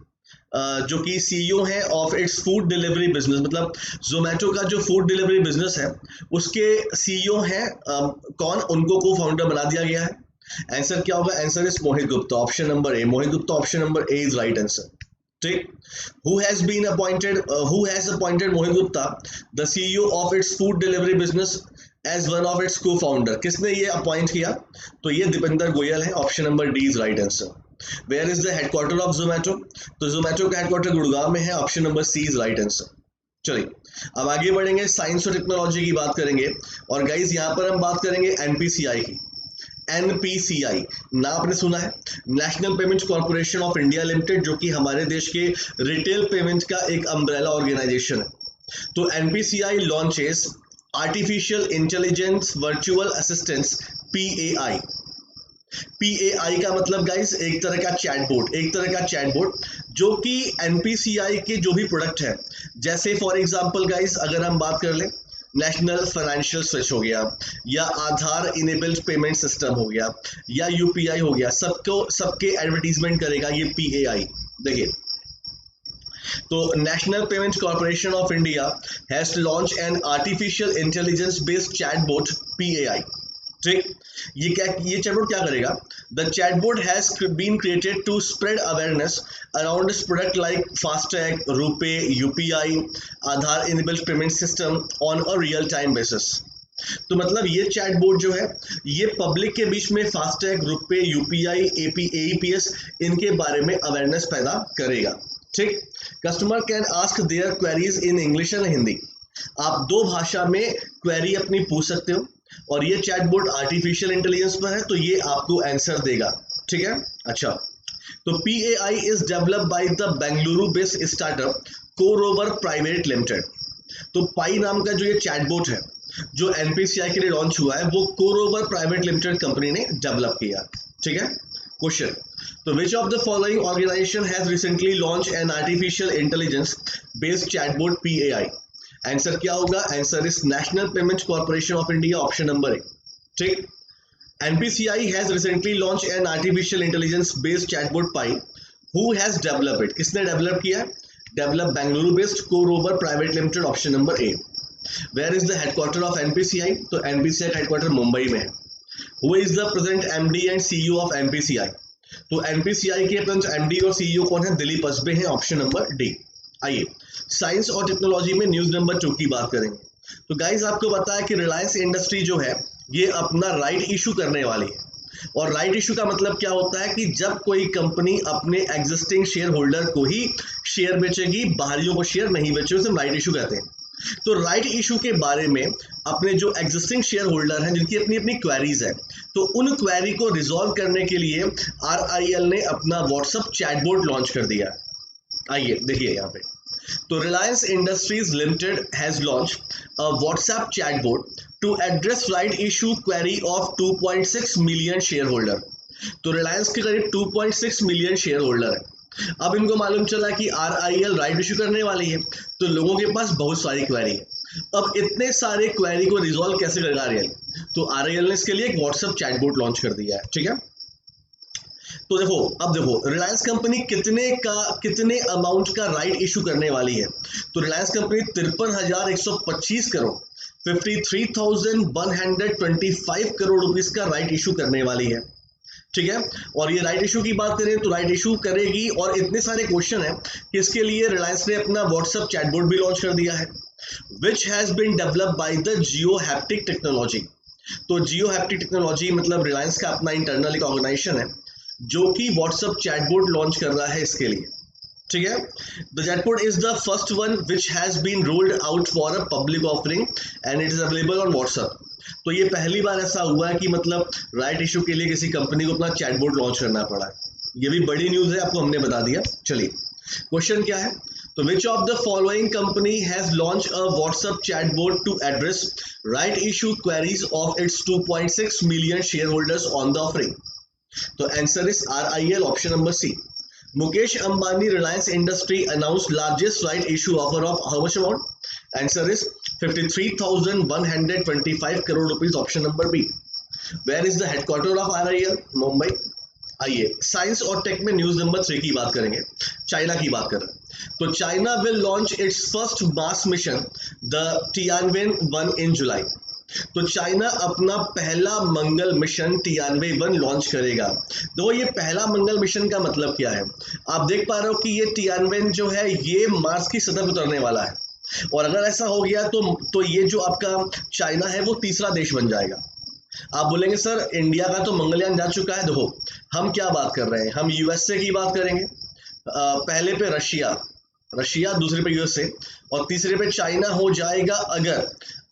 जो कि सीईओ है of its food delivery business, मतलब जोमैटो का जो फूड डिलीवरी बिजनेस है उसके सीईओ हैं कौन? उनको को फाउंडर बना दिया गया है। आंसर क्या होगा? Answer is Mohit Gupta, option number A. Mohit Gupta option number A is right answer, ठीक। Who has appointed Mohit Gupta the CEO of its food delivery business as one of its को फाउंडर? किसने ये अपॉइंट किया? तो ये दीपेंद्र गोयल है, option number D is right answer. Where is the headquarter of Zomato? तो Zomato का हेडक्वार्टर गुड़गांव में है, option number C is right answer. चलिए अब आगे बढ़ेंगे, साइंस और टेक्नोलॉजी की बात करेंगे, और गाइज यहाँ पर हम बात करेंगे एनपीसीआई की। एनपीसीआई ना आपने सुना है, national Payment Corporation of India limited, जो कि हमारे देश के रिटेल पेमेंट का एक अम्ब्रेला ऑर्गेनाइजेशन है। तो NPCI launches artificial intelligence virtual assistance, PAI. PAI का मतलब गाइस एक तरह का चैटबोट, जो कि एनपीसीआई के जो भी प्रोडक्ट है, जैसे फॉर एग्जांपल गाइस अगर हम बात कर लें, नेशनल फाइनेंशियल स्विच हो गया, या आधार इनेबल्ड पेमेंट सिस्टम हो गया, या यूपीआई हो गया, सबके एडवर्टीजमेंट करेगा ये पीएआई। देखिए, तो National Payment Corporation of India has launch an artificial intelligence based chatbot PAI, ठीक। ये चैटबोट क्या करेगा? The chatbot has been created to spread awareness around this product like FASTag, RuPay, UPI, Aadhaar enabled payment system on a real time basis. तो मतलब ये chatbot जो है ये पब्लिक के बीच में फास्टैग, रुपे, यूपीआई, एईपीएस इनके बारे में अवेयरनेस पैदा करेगा। ठीक, customer can ask their queries in English and Hindi. आप दो भाषा में क्वेरी अपनी पूछ सकते हो और ये चैटबॉट आर्टिफिशियल इंटेलिजेंस पर है तो ये आपको आंसर देगा। ठीक है, अच्छा, तो PAI is developed by the Bengaluru based startup CoRover private limited. तो पाई नाम का जो ये चैटबॉट है जो NPCI के लिए लॉन्च हुआ है वो कोरोवर प्राइवेट लिमिटेड कंपनी ने डेवलप किया। ठीक है, क्वेश्चन, तो which of the following organisation has recently launch an artificial intelligence based chatbot PAI? Answer क्या होगा? Answer is National Payment Corporation of India, option number A. ठीक, NPCI has recently launched an artificial intelligence based chatbot Pi. Who has developed it? किसने develop किया? Develop Bengaluru based CoRover private limited, option number A. Where is the headquarter of NPCI? तो NPCI का headquarter Mumbai में है। Who is the present MD and CEO of NPCI? तो NPCI के present MD और CEO कौन है? दिलीप असबे हैं, ऑप्शन नंबर डी। आइए साइंस और टेक्नोलॉजी में न्यूज नंबर 2 की बात करेंगे। तो गाइज आपको पता है कि रिलायंस इंडस्ट्री जो है ये अपना राइट इशू करने वाली है। और राइट इशू का मतलब क्या होता है कि जब कोई कंपनी अपने एग्जिस्टिंग शेयर होल्डर को ही शेयर बेचेगी, बाहरियों को शेयर नहीं बेचेगी, उसे हम राइट इशू कहते हैं। तो राइट इशू के बारे में अपने जो एग्जिस्टिंग शेयर होल्डर हैं जिनकी अपनी अपनी क्वेरीज है, तो उन क्वेरी को रिजॉल्व करने के लिए RIL ने अपना व्हाट्सएप चैटबॉट लॉन्च कर दिया। आइए देखिए यहाँ पे, तो Reliance Industries Limited has launched a WhatsApp chatbot to address right issue query of 2.6 million shareholder। तो Reliance के करीब 2.6 मिलियन शेयर होल्डर है। अब इनको मालूम चला कि RIL राइट इशू करने वाली है तो लोगों के पास बहुत सारी क्वेरी है। अब इतने सारे क्वेरी को रिजॉल्व कैसे करेगा RIL? तो RIL ने इसके लिए एक व्हाट्सएप चैटबॉट लॉन्च कर दिया है। ठीक है, तो देखो, अब देखो रिलायंस कंपनी कितने अमाउंट का राइट इशू करने वाली है। तो रिलायंस कंपनी 53,125 करोड़ 53,125 करोड़ रुपीस का राइट इशू करने वाली है। ठीक है, और ये राइट इशू की बात करें तो राइट इशू करेगी और इतने सारे क्वेश्चन है कि इसके लिए रिलायंस ने अपना व्हाट्सएप चैटबॉट भी लॉन्च कर दिया है, which has been developed by the Jio Haptic Technology. तो जियो हैप्टिक टेक्नोलॉजी मतलब रिलायंस का अपना इंटरनल एक ऑर्गेनाइजेशन है जो कि व्हाट्सएप चैटबॉट लॉन्च कर रहा है इसके लिए। ठीक है, the chatbot is the first one which has been rolled out for a public offering and it is available on WhatsApp. तो ये पहली बार ऐसा हुआ है कि मतलब राइट इशू के लिए किसी कंपनी को अपना चैटबॉट लॉन्च करना पड़ा है। ये भी बड़ी न्यूज है, आपको हमने बता दिया। चलिए क्वेश्चन क्या है, तो which of the following company has launch a WhatsApp chatbot to address right issue queries of its 2.6 million shareholders on the offering? तो answer is RIL, option number C. Mukesh Ambani Reliance Industry announced largest right issue offer of how much amount? Answer is 53,125 crore rupees, option number B. Where is the headquarter of RIL? Mumbai. आइए science और take में news number 3 की बात करेंगे। China की बात करें तो China will launch its first mass mission the Tianwen-1 इन जुलाई। तो चाइना अपना पहला मंगल मिशन Tianwen-1 लॉन्च करेगा। तो ये पहला मंगल मिशन का मतलब क्या है? आप देख पा रहे हो कि ये Tianwen जो है ये मार्स की सतह पर उतरने वाला है और अगर ऐसा हो गया तो ये जो आपका चाइना है वो तीसरा देश बन जाएगा। आप बोलेंगे सर इंडिया का तो मंगलयान जा चुका है। देखो हम क्या बात कर रहे हैं, हम USA की बात करेंगे। पहले पे रशिया, दूसरे पे USA और तीसरे पे चाइना हो जाएगा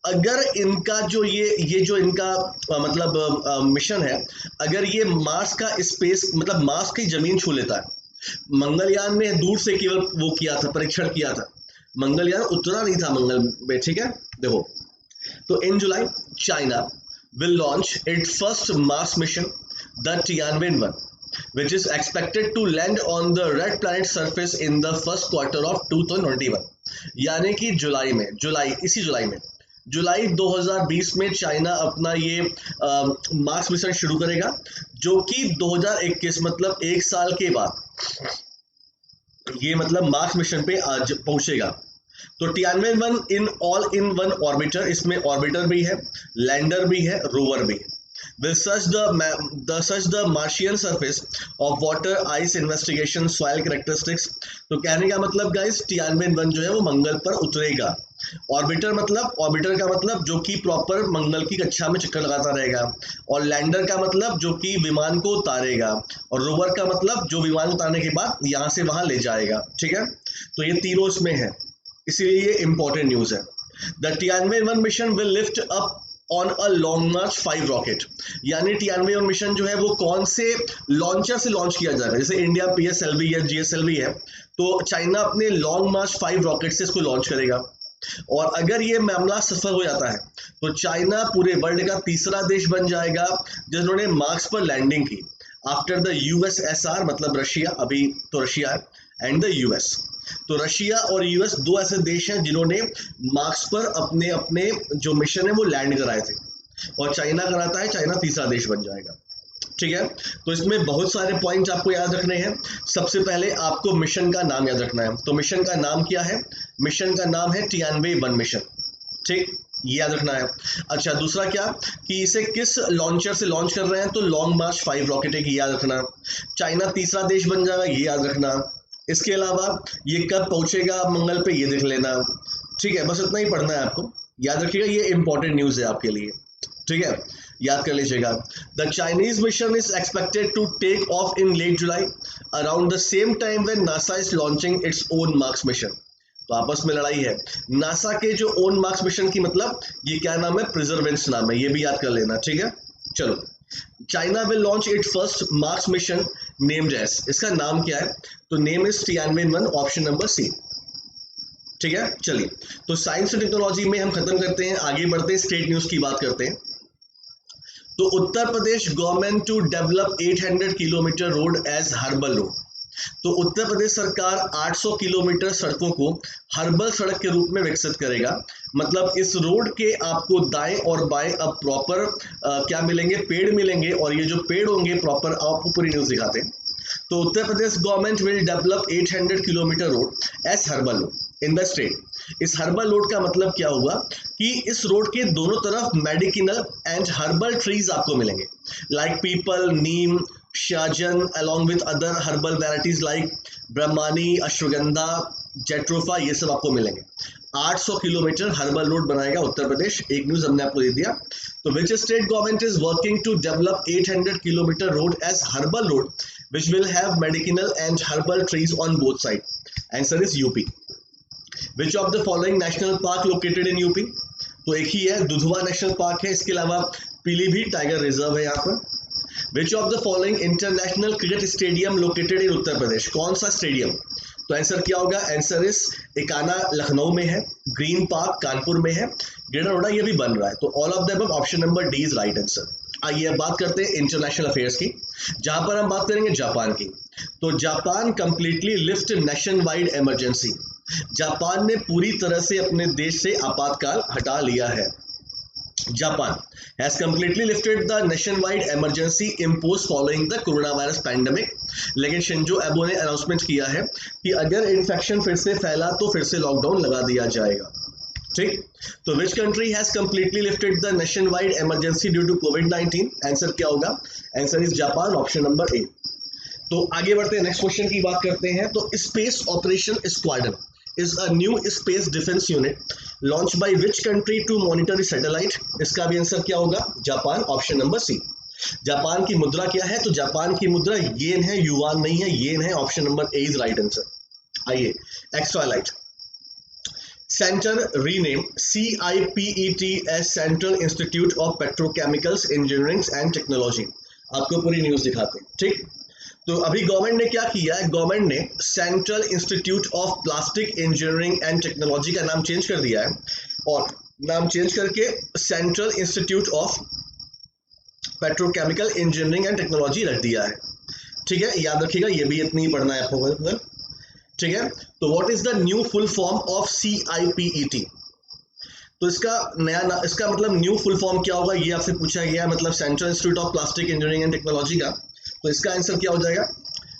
अगर इनका जो ये जो इनका मतलब मिशन है, अगर ये मार्स का स्पेस मतलब मार्स की जमीन छू लेता है। मंगलयान ने दूर से केवल वो किया था, परीक्षण किया था, मंगलयान उतरा नहीं था मंगल पे। ठीक है, देखो तो इन जुलाई China will launch its first mass mission, the Tianwen-1, which is expected to land on the red planet surface in the first quarter of 2021। यानी कि जुलाई 2020 में चाइना अपना ये मार्स मिशन शुरू करेगा जो कि 2021 मतलब एक साल के बाद ये मतलब मार्स मिशन पे आज पहुंचेगा। तो Tianwen-1 in all in one orbiter, इसमें ऑर्बिटर भी है, लैंडर भी है, रोवर भी है। will search the Martian surface of water, ice investigation, soil characteristics। तो कहने का मतलब गाइस Tianwen-1 जो है वो मंगल पर उतरेगा। ऑर्बिटर का मतलब जो कि प्रॉपर मंगल की कक्षा में चक्कर लगाता रहेगा, और लैंडर का मतलब जो कि विमान को उतारेगा, और रोवर का मतलब जो विमान उतारने के बाद यहाँ से वहां ले जाएगा। ठीक है, तो ये तीनों इसमें है, इसीलिए ये इंपॉर्टेंट न्यूज है। The Tianwen-1 mission will lift up on a long March 5 rocket. यानी Tianwen-1 मिशन जो है वो कौन से लॉन्चर से लॉन्च किया जाएगा? जैसे इंडिया PSLV या GSLV है, तो चाइना अपने लॉन्ग मार्च 5 रॉकेट से इसको लॉन्च करेगा। और अगर ये मामला सफल हो जाता है तो चाइना पूरे वर्ल्ड का तीसरा देश बन जाएगा जिन्होंने मार्स पर लैंडिंग की, आफ्टर द USSR, मतलब रशिया, अभी तो रशिया है, एंड द US। तो रशिया और US दो ऐसे देश हैं जिन्होंने मार्स पर अपने अपने जो मिशन है वो लैंड कराए थे, और चाइना कराता है, चाइना तीसरा देश बन जाएगा। ठीक है, तो इसमें बहुत सारे पॉइंट्स आपको याद रखने हैं। सबसे पहले आपको मिशन का नाम याद रखना है। तो मिशन का नाम क्या है? मिशन का नाम है Tianwen-1 मिशन। ठीक, ये याद रखना है। अच्छा, दूसरा क्या कि इसे किस लॉन्चर से लॉन्च कर रहे हैं? तो लॉन्ग मार्च 5 रॉकेट है, ये याद रखना। चाइना तीसरा देश बन जाएगा, ये याद रखना। इसके अलावा ये कब पहुंचेगा मंगल पे, ये देख लेना। ठीक है, बस इतना ही पढ़ना है आपको, याद रखिएगा, ये इंपॉर्टेंट न्यूज है आपके लिए। ठीक है, याद कर लीजिएगा। The Chinese mission is expected to take off in late July around the same time when NASA is launching its own Mars mission. तो आपस में लड़ाई है। नासा के जो ओन मार्स मिशन की मतलब ये क्या नाम है? परसेवरेंस नाम है, ये भी याद कर लेना। ठीक है, चलो। China will launch it first Mars mission named as, इसका नाम क्या है? तो name is Tianwen-1, option number C. ठीक है, चलिए। तो साइंस और टेक्नोलॉजी में हम खत्म करते हैं, आगे बढ़ते हैं, स्टेट न्यूज की बात करते हैं। तो Uttar Pradesh government to develop 800 kilometre road as herbal road. तो उत्तर प्रदेश सरकार 800 किलोमीटर सड़कों को हर्बल सड़क के रूप में विकसित करेगा। मतलब इस रोड के आपको दाएं और बाएं अब प्रॉपर क्या मिलेंगे? पेड़ मिलेंगे, और ये जो पेड़ होंगे प्रॉपर, आपको पूरी न्यूज दिखाते हैं। तो Uttar Pradesh government will develop 800 kilometre road as herbal road in the state. इस हर्बल रोड का मतलब क्या हुआ कि इस रोड के दोनों तरफ मेडिसिनल एंड हर्बल ट्रीज आपको मिलेंगे, like people, Neem, Shajan, along with other herbal varieties like Brahmani, ashwagandha, jatropha, ये सब आपको मिलेंगे। 800 किलोमीटर हर्बल रोड बनाएगा उत्तर प्रदेश। एक न्यूज हमने आपको दे दिया। तो which state government is working to develop 800 kilometre road as herbal road which will have medicinal and herbal trees on both side? Answer is UP. Which of the following national park located in UP? तो एक ही है, Dudhwa national park है, इसके अलावा Pilibhit tiger reserve है यहाँ पर। Which of the following international cricket stadium located in Uttar Pradesh? कौन सा स्टेडियम? तो आंसर क्या होगा? आंसर इस एकाना लखनऊ में है, ग्रीन पार्क कानपुर में है, ग्रेटर नोएडा ये भी बन रहा है। तो all of the above, option number D is right answer. आइए अब बात करते हैं इंटरनेशनल अफेयर्स की, जहां पर हम बात करेंगे जापान की। तो Japan completely lift nation wide emergency. Japan ने पूरी तरह से अपने देश से आपातकाल हटा लिया है। Japan has completely lifted the nationwide emergency imposed following the coronavirus pandemic। लेकिन शिंजो एबो ने अनाउंसमेंट किया है कि अगर इन्फेक्शन फिर से फैला तो फिर से लॉकडाउन लगा दिया जाएगा। ठीक, तो which country has completely lifted the nationwide emergency due to कोविड-19? आंसर क्या होगा? Answer is Japan, option number A. तो आगे बढ़ते हैं, नेक्स्ट क्वेश्चन की बात करते हैं। तो space operation squadron is a new space defense unit launched by which country to monitor satellite? इसका भी आंसर क्या होगा? Japan, option number C. Japan की मुद्रा क्या है? तो जापान की मुद्रा येन है, युआन नहीं है, येन है, option number A is right answer. आइए, extra light centre rename CIPET as Central Institute of Petrochemicals Engineering and Technology। आपको पूरी न्यूज दिखाते हैं। ठीक, तो अभी गवर्नमेंट ने क्या किया है? गवर्नमेंट ने central institute of plastic engineering and technology का नाम चेंज कर दिया है, और नाम चेंज करके central institute of petrochemical engineering and technology रख दिया है। ठीक है, याद रखिएगा, ये भी इतनी ही पढ़ना है आपको। ठीक है, तो what is the new full form of CIPET? तो इसका मतलब न्यू फुल फॉर्म क्या होगा, ये आपसे पूछा गया है, मतलब central institute of plastic engineering and technology का। तो इसका आंसर क्या हो जाएगा?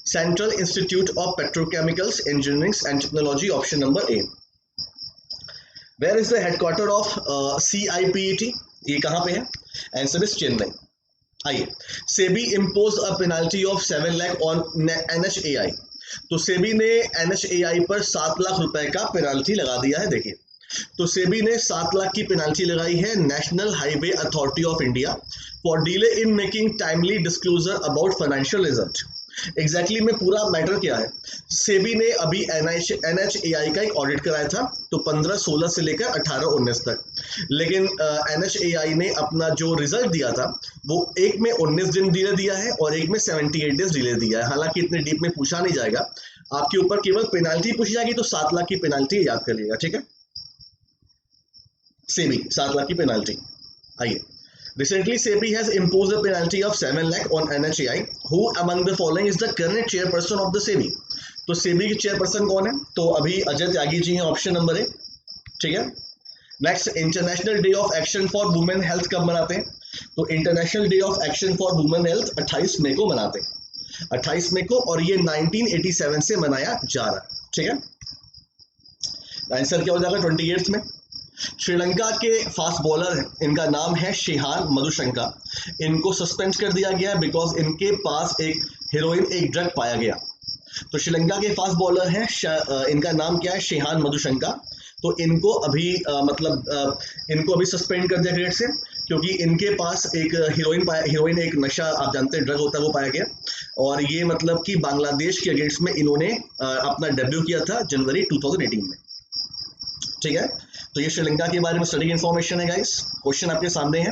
Central institute of petrochemicals engineering and technology, option number A. Where is the headquarter of CIPET? ये कहाँ पे है? Answer is Chennai. आइए, SEBI impose a penalty of 7 lakh on NHAI। तो सेबी ने NHAI पर 7 लाख रुपए का पेनाल्टी लगा दिया है। देखिए, तो सेबी ने 7 लाख की पेनाल्टी लगाई है national highway authority of India for delay in making timely disclosure about financial result. Exactly में पूरा मैटर क्या है, सेबी ने अभी NHAI का एक ऑडिट कराया था, तो 15-16 से लेकर 18-19 तक, लेकिन NHAI ने अपना जो रिजल्ट दिया था वो एक में 19 दिन डिले दिया है और एक में 78 डेज डिले दिया है। हालांकि इतने डीप में पूछा नहीं जाएगा, आपके ऊपर केवल पेनाल्टी पूछी जाएगी, तो 7 लाख की पेनाल्टी याद कर लिएगा, ठीक है। सेबी 7 लाख की पेनाल्टी। आइए, recently SEBI has imposed a penalty of 7 lakh on NHAI। Who among the following is the current chairperson of the SEBI. तो सेबी के चेयरपर्सन कौन है, तो अभी अजय त्यागी जी हैं, ऑप्शन नंबर 1, ठीक है। Next, international day of action for women health कब मनाते हैं, तो international day of action for women health 28 मई को मनाते हैं, 28 मई को, और ये 1987 से मनाया जा रहा है, ठीक है। आंसर क्या हो जाएगा 28 में। श्रीलंका के फास्ट बॉलर, इनका नाम है शेहान मधुशंका। इनको सस्पेंड कर दिया गया है बिकॉज इनके पास एक हीरोइन, एक ड्रग पाया गया। तो श्रीलंका के फास्ट बॉलर हैं, इनका नाम क्या है, शेहान मधुशंका। तो इनको अभी इनको अभी सस्पेंड कर दिया क्रिकेट से, क्योंकि इनके पास एक हीरोइन एक नशा, आप जानते हैं ड्रग होता है, वो पाया गया। और ये मतलब कि बांग्लादेश के अगेंस्ट में इन्होंने अपना डेब्यू किया था जनवरी 2018 में, ठीक है। तो ये श्रीलंका के बारे में स्टडी इन्फॉर्मेशन है गाइस। क्वेश्चन आपके सामने है।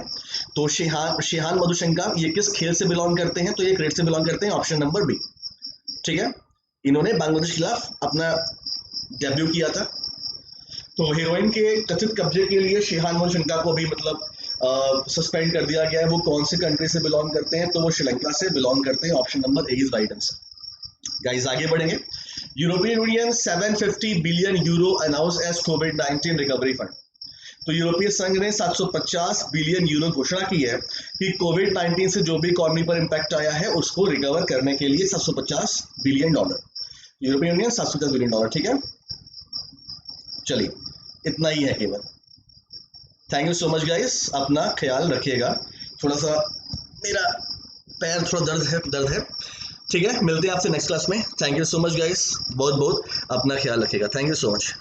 तो शेहान मधुशंका ये किस खेल से बिलोंग करते हैं, तो ये क्रिकेट से बिलोंग करते हैं, ऑप्शन नंबर बी, ठीक है। इन्होंने बांग्लादेश के खिलाफ अपना डेब्यू किया था। तो हीरोइन के कथित कब्जे के लिए शेहान मधुशंका को भी सस्पेंड कर दिया गया है। वो कौन से कंट्री से बिलोंग करते हैं, तो वो श्रीलंका से बिलोंग करते हैं, option number A is right answer. Guys आगे बढ़ेंगे। European Union 750 billion euro announce as कोविड-19 रिकवरी फंड। तो यूरोपीय संघ ने 750 बिलियन यूरो घोषणा की है कि कोविड-19 से जो भी इकोनॉमी पर इंपैक्ट आया है उसको रिकवर करने के लिए 750 billion dollar. European Union 750 billion dollar, ठीक है। चलिए, इतना ही है केवल। Thank you so much guys, अपना ख्याल रखिएगा। थोड़ा सा मेरा पैर थोड़ा दर्द है, ठीक है। मिलते हैं आपसे नेक्स्ट क्लास में। Thank you so much guys, बहुत बहुत अपना ख्याल रखिएगा। Thank you so much.